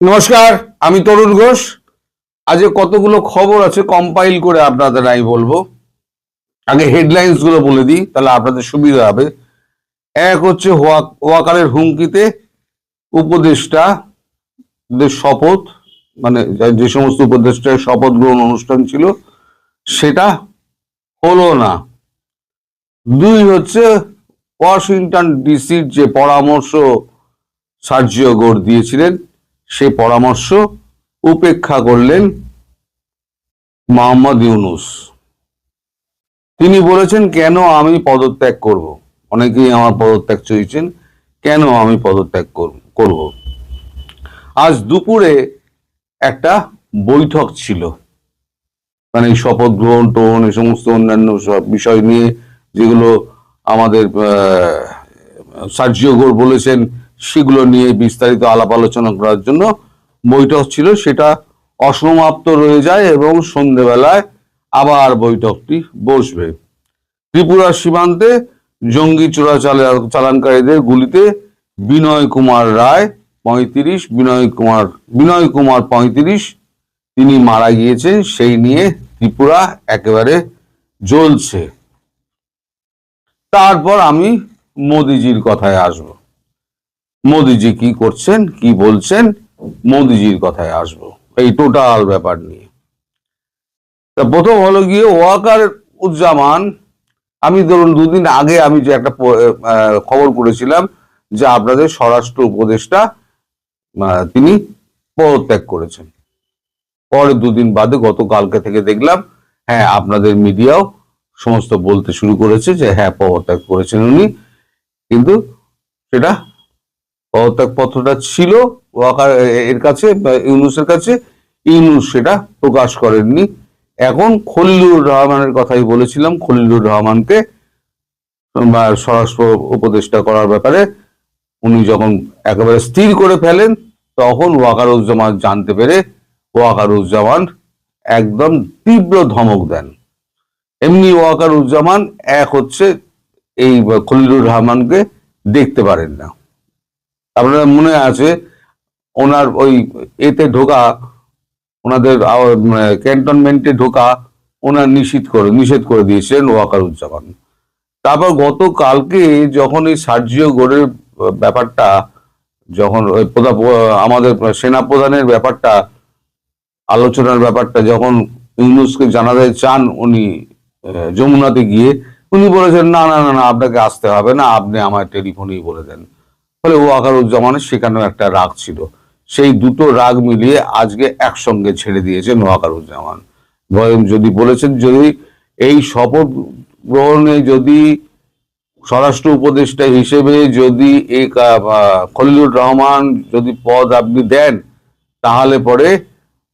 নমস্কার, আমি তরুণ ঘোষ। আজকে কতগুলো খবর আছে কম্পাইল করে আপনাদের আমি বলবো। আগে হেডলাইন্স গুলো বলে দিই, তাহলে আপনাদের সুবিধা হবে। এক হচ্ছে ওয়াকারের হুমকিতে উপদেষ্টাদের শপথ, মানে যে সমস্ত উপদেষ্টার শপথ গ্রহণ অনুষ্ঠান ছিল সেটা হলো না। দুই হচ্ছে ওয়াশিংটন ডিসির যে পরামর্শ সার্জিও গোর দিয়েছিলেন, সেই পরামর্শ উপেক্ষা করলেন মোহাম্মদ ইউনূস। তিনি বলেছেন, কেন আমি পদত্যাগ করব? অনেকেই আমার পদত্যাগ চেয়েছেন, কেন আমি পদত্যাগ করব? আজ দুপুরে একটা বৈঠক ছিল, মানে শপথ গ্রহণ টোন এই সমস্ত অন্যান্য বিষয় নিয়ে যেগুলো আমাদের সার্জিও গোর বলেছেন, সেগুলো নিয়ে বিস্তারিত আলাপ আলোচনা করার জন্য বৈঠক ছিল। সেটা অসমাপ্ত রয়ে যায় এবং সন্ধেবেলায় আবার বৈঠকটি বসবে। ত্রিপুরার সীমান্তে জঙ্গি চালানকারীদের গুলিতে বিনয় কুমার রায় 35, বিনয় কুমার 35 তিনি মারা গিয়েছেন। সেই নিয়ে ত্রিপুরা একেবারে জ্বলছে। তারপর আমি মোদিজির কথায় আসব। মোদিজি কি করছেন, কি বলছেন, মোদিজির কথায় আসব এই টোটাল ব্যাপার নিয়ে। তা প্রথম হলো গিয়ে ওয়াকার উজ্জামান। আমি ধরুন দুদিন আগে আমি যে একটা খবর করেছিলাম যে আপনাদের স্বরাষ্ট্র উপদেষ্টা তিনি পদত্যাগ করেছেন। পরে দুদিন বাদে গতকালকে থেকে দেখলাম, হ্যাঁ, আপনাদের মিডিয়াও সমস্ত বলতে শুরু করেছে যে হ্যাঁ, পদত্যাগ করেছেন উনি। কিন্তু সেটা পদত্যাগ পত্রটা ছিল ওয়াকার এর কাছে, ইউনূসের কাছে। ইউনূস সেটা প্রকাশ করেননি। এখন খলিলুর রহমানের কথাই বলেছিলাম, খলিলুর রহমানকে স্বরাষ্ট্র উপদেষ্টা করার ব্যাপারে উনি যখন একেবারে স্থির করে ফেলেন, তখন ওয়াকারুজ্জামান জানতে পেরে ওয়াকারুজ্জামান একদম তীব্র ধমক দেন। এমনি ওয়াকারুজ্জামান এক হচ্ছে এই খলিলুর রহমানকে দেখতে পারেন না। আপনার মনে আছে ওনার ওই এতে ঢোকা, ওনাদের ক্যান্টনমেন্টে ঢোকা ওনার নিষেধ করে দিয়েছিলেন ওয়াকারুজ্জামান। তারপর গতকালকে যখন এই সার্জিও গোরের ব্যাপারটা, যখন আমাদের সেনা প্রধানের ব্যাপারটা, আলোচনার ব্যাপারটা যখন ইউনূসকে জানাতে চান উনি যমুনাতে গিয়ে, উনি বলেছেন না না না না, আপনাকে আসতে হবে না, আপনি আমার টেলিফোনেই বলে দেন। ফলে ওয়াকারুজ্জামানের সেখানেও একটা রাগ ছিল। সেই দুটো রাগ মিলিয়ে আজকে একসঙ্গে ছেড়ে দিয়েছেন ওয়াকারুজ্জামান। যদি বলেছেন, যদি এই শপথ গ্রহণে যদি স্বরাষ্ট্র উপদেষ্টা হিসেবে যদি এই খলিলুর রহমান যদি পদ আপনি দেন, তাহলে পরে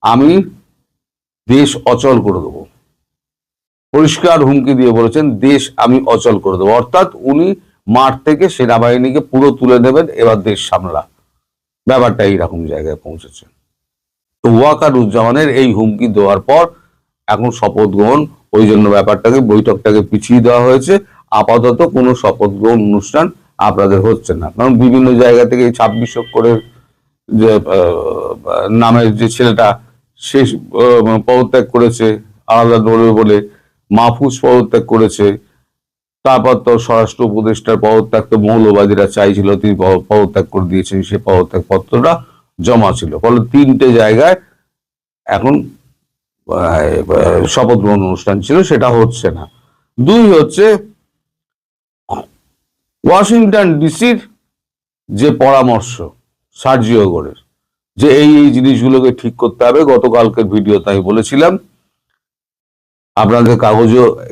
আমি দেশ অচল করে দেবো। পরিষ্কার হুমকি দিয়ে বলেছেন, দেশ আমি অচল করে দেবো। অর্থাৎ উনি মাঠ থেকে সেনাবাহিনীকে পুরো তুলে দেবেন, এবার দেশ সামলা। ব্যাপারটা এইরকম জায়গায় পৌঁছেছে। তো ওয়াকারুজ্জামানের এই হুমকি দেওয়ার পর এখন শপথ গ্রহণ, ওই জন্য বৈঠকটাকে পিছিয়ে দেওয়া হয়েছে। আপাতত কোনো শপথ গ্রহণ অনুষ্ঠান আপনাদের হচ্ছে না, কারণ বিভিন্ন জায়গা থেকে 26 অক্ষরের যে নামের যে ছেলেটা সে পদত্যাগ করেছে আলাদা দলবে বলে, মাহফুজ পদত্যাগ করেছে। তারপর তো স্বরাষ্ট্র উপদেষ্টার পদত্যাগ তো মৌলবাদীরা চাইছিল, তিনি পদত্যাগ করে দিয়েছেন। সে পদত্যাগ পত্রটা জমা ছিল। ফলে 3টে জায়গায় এখন শপথ গ্রহণ অনুষ্ঠান ছিল, সেটা হচ্ছে না। দুই হচ্ছে ওয়াশিংটন ডিসির যে পরামর্শ সার্জিও গোরের, যে এই জিনিসগুলোকে ঠিক করতে হবে। গতকালকের ভিডিও তাই বলেছিলাম। আপনাদের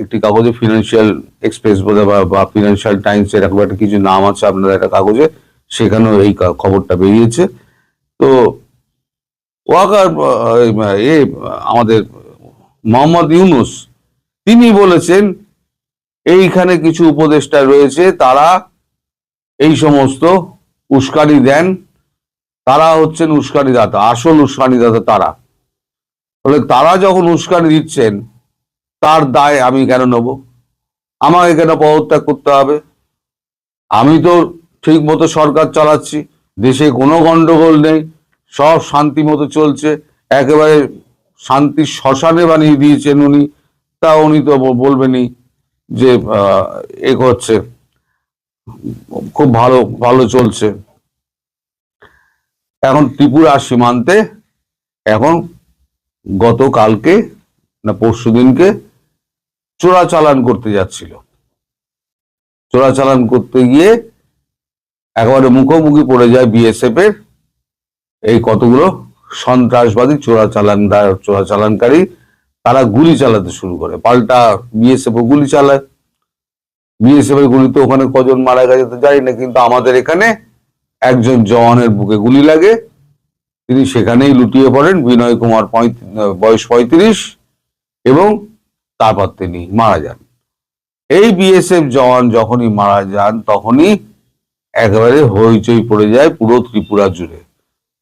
একটি কাগজে ফিনান্সিয়াল এক্সপ্রেস বোধহয় বা ফিনান্সিয়াল টাইমস এরকম একটা কিছু নাম আছে আপনাদের একটা কাগজে, সেখানেও এই খবরটা বেরিয়েছে। তো ওয়াকার আমাদের মোহাম্মদ ইউনূস তিনি বলেছেন, এইখানে কিছু উপদেষ্টা রয়েছে, তারা এই সমস্ত উস্কানি দেন, তারা হচ্ছেন উস্কানিদাতা, আসল উস্কানিদাতা তারা। বলে তারা যখন উস্কানি দিচ্ছেন, তার দায় আমি কেন নেব? আমাকে কেন পদত্যাগ করতে হবে? আমি তো ঠিক মতো সরকার চালাচ্ছি, দেশে কোনো গন্ডগোল নেই, সব শান্তি মতো চলছে, একেবারে শান্তির শ্মশানে বানিয়ে দিয়েছেন উনি। তা উনি তো বলবেনই যে এ করছে, খুব ভালো ভালো চলছে। এখন ত্রিপুরা সীমান্তে এখন গতকালকে না পরশুদিনকে চোরাচালান করতে যাচ্ছিল, চোরাচালান করতে গিয়ে একেবারে মুখোমুখি পড়ে যায় বিএসএফ এর এই কতগুলো সন্ত্রাসবাদী চোরাচালানকারী। তারা গুলি চালাতে শুরু করে, পাল্টা বিএসএফ গুলি চালায়। বিএসএফ এর গুলিতে ওখানে কজন মারা গেছে তো জানি না, কিন্তু আমাদের এখানে একজন জওয়ানের বুকে গুলি লাগে, তিনি সেখানেই লুটিয়ে পড়েন। বিনয় কুমার বয়স 35, এবং তারপর তিনি মারা যান। এই বিএসএফ জওয়ান যখনই মারা যান তখনই একেবারে হইচই পড়ে যায় পুরো ত্রিপুরা জুড়ে,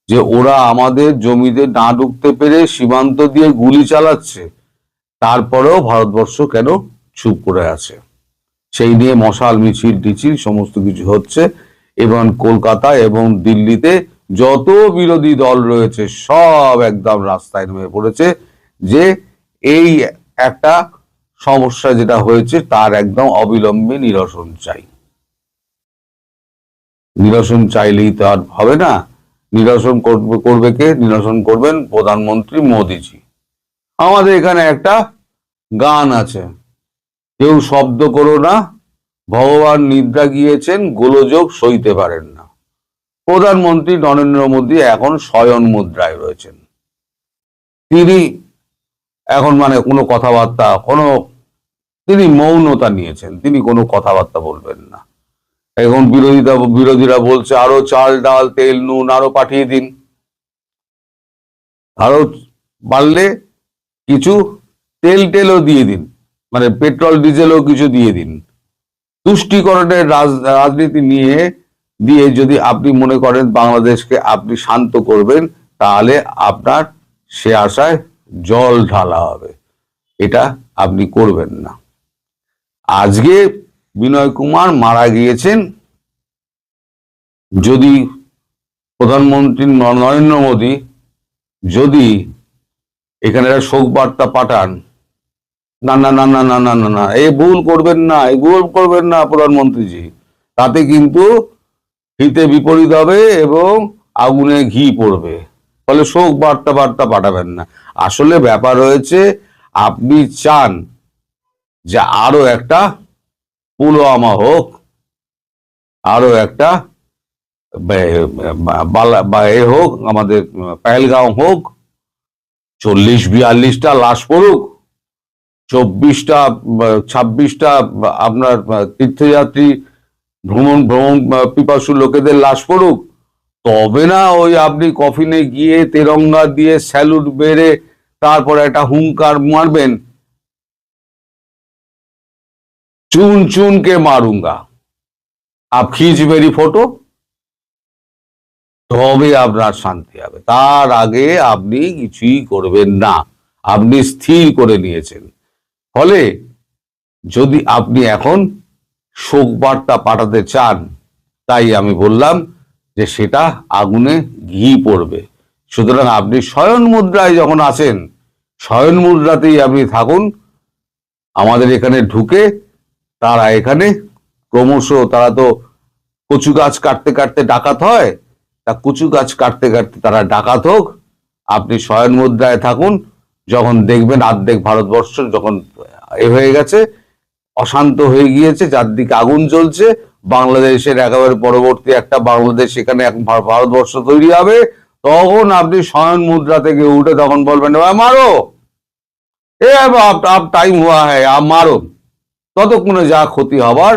যে ওরা আমাদের জমিতে না ঢুকতে পেরে সীমান্ত দিয়ে গুলি চালাচ্ছে, তারপরেও ভারতবর্ষ কেন চুপ করে আছে। সেই নিয়ে মশাল মিছিল টিছিল সমস্ত কিছু হচ্ছে, এবং কলকাতা এবং দিল্লিতে যত বিরোধী দল রয়েছে সব একদম রাস্তায় নেমে পড়েছে, যে এই একটা সমস্যা যেটা হয়েছে তার একদম অবিলম্বে নিরসন চাই। নিরসন চাইলেই তো আর হবে না। নিরসন করবে কে? নিরসন করবেন প্রধানমন্ত্রী মোদিজি। আমাদের এখানে একটা গান আছে, কেউ শব্দ করো না, ভগবান নিদ্রা গিয়েছেন, গোলযোগ সইতে পারেন না। প্রধানমন্ত্রী নরেন্দ্র মোদী এখন শয়ন মুদ্রায় রয়েছেন। তিনি এখন মানে কোনো কথাবার্তা, তিনি মৌনতা নিয়েছেন, তিনি কোনো কথাবার্তা বলবেন না। এখন বিরোধীরা বলছে আরো চাল ডাল তেল নুন আরো পাঠিয়ে দিন, আরো বাড়লে কিছু তেলও দিয়ে দিন, মানে পেট্রোল ডিজেলও কিছু দিয়ে দিন। তুষ্টিকরণের রাজনীতি দিয়ে যদি আপনি মনে করেন বাংলাদেশকে আপনি শান্ত করবেন, তাহলে আপনার সে আশায় জল ঢালা হবে। এটা আপনি করবেন না। আজকে বিনয় কুমার মারা গিয়েছেন, যদি প্রধানমন্ত্রী নরেন্দ্র মোদী যদি এখানে শোক বার্তা পাঠান, না না না না না না না না, এই ভুল করবেন না, এই ভুল করবেন না প্রধানমন্ত্রীজি, তাতে কিন্তু হিতে বিপরীত হবে এবং আগুনে ঘি পড়বে। ফলে শোক বার্তা পাঠাবেন না। আসলে ব্যাপার হয়েছে, আপনি চান যে আরো একটা পুলওয়ামা হোক, আরো একটা হোক, আমাদের পেহেলগাঁও হোক, 40-42টা লাশ পড়ুক, 26টা আপনার তীর্থযাত্রী ভ্রমণ পিপাসু লোকেদের লাশ পড়ুক, তবে না ওই আপনি কফিনে গিয়ে তেরঙ্গা দিয়ে স্যালুট বেড়ে তারপরে একটা হুঙ্কার মারবেন, চুন চুন কে মারুঙ্গা, আপ খিচ মেরি ফটো, তবে আপনার শান্তি হবে। তার আগে আপনি কিছুই করবেন না। আপনি স্থির করে নিয়েছেন। ফলে যদি আপনি এখন শোক বার্তা পাঠাতে চান, তাই আমি বললাম যে সেটা আগুনে ঘি পড়বে। সুতরাং আপনি শয়ন মুদ্রায় যখন আছেন, শয়ন মুদ্রাতেই আপনি থাকুন। আমাদের এখানে ঢুকে তারা এখানে ক্রমশ, তারা তো কচু গাছ কাটতে কাটতে ডাকাত হয়, তা কচু গাছ কাটতে কাটতে তারা ডাকাত হোক, আপনি শয়ন মুদ্রায় থাকুন। যখন দেখবেন অর্ধেক ভারতবর্ষ যখন হয়ে গেছে, অশান্ত হয়ে গিয়েছে, চারদিকে আগুন জ্বলছে, বাংলাদেশের একেবারে পরবর্তী একটা বাংলাদেশ, এখানে ভারতবর্ষ তৈরি হবে, তখন আপনি শয়ন মুদ্রা থেকে উঠে তখন বলবেন মারো, আব টাইম হুয়া হ্যায়, আপ মারো। ততক্ষণে যা ক্ষতি হবার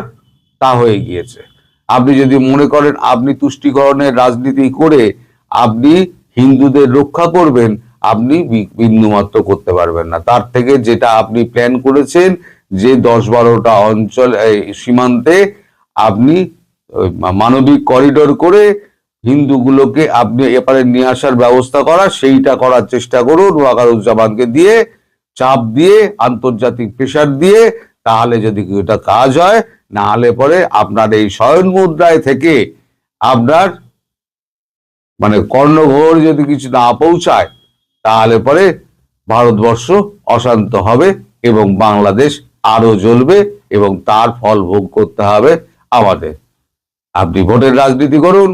তা হয়ে গিয়েছে। আপনি যদি মনে করেন আপনি তুষ্টিকরণের রাজনীতি করে আপনি হিন্দুদের রক্ষা করবেন, আপনি বিন্দুমাত্র করতে পারবেন না। তার থেকে যেটা আপনি প্ল্যান করেছেন, যে 10-12টা অঞ্চল সীমান্তে আপনি মানবিক করিডোর করে হিন্দুগুলোকে আপনি এপারে নিয়ে আসার ব্যবস্থা করা, সেইটা করার চেষ্টা করুন ওয়াকারুজ্জামানকে দিয়ে, চাপ দিয়ে, আন্তর্জাতিক প্রেশার দিয়ে। তাহলে যদি এটা কাজ হয়, না হলে পরে আপনার এই শয়ন মুদ্রায় থেকে আপনার মানে কর্ণঘোর যদি কিছু না পৌঁছায়, তাহলে পরে ভারতবর্ষ অশান্ত হবে এবং বাংলাদেশ আরো জ্বলবে এবং তার ফল ভোগ করতে হবে আমাদের। আপনি ভোটের রাজনীতি করুন,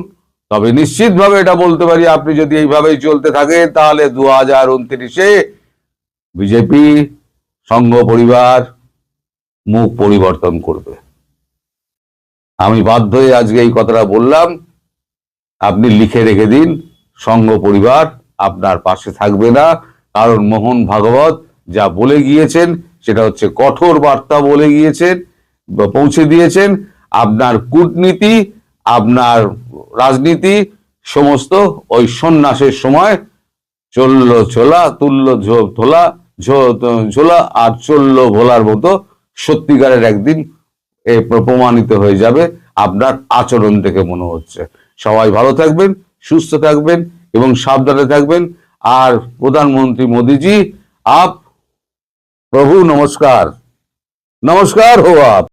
তবে নিশ্চিতভাবে এটা বলতে পারি, আপনি যদি এইভাবেই চলতে থাকেন তাহলে 2029-এ বিজেপি সংঘ পরিবার মুখ পরিবর্তন করবে। আমি বাধ্য হয়ে আজকে এই কথাটা বললাম। আপনি লিখে রেখে দিন, সংঘ পরিবার আপনার পাশে থাকবে না। কারণ মোহন ভাগবত যা বলে গিয়েছেন সেটা হচ্ছে কঠোর বার্তা বলে গিয়েছেন, পৌঁছে দিয়েছেন। আপনার কূটনীতি, আপনার রাজনীতি সমস্ত ওই সন্ন্যাসের সময় চললো ছোলা, তুললো থোলা, ঝোলা আর চললো ভোলার মতো সত্যিকারের একদিন প্রমাণিত হয়ে যাবে আপনার আচরণ থেকে মনে হচ্ছে। সবাই ভালো থাকবেন, সুস্থ থাকবেন এবং সাবধানে থাকবেন। আর প্রধানমন্ত্রী মোদীজি, আপ প্রভু নমস্কার, নমস্কার হো আপ।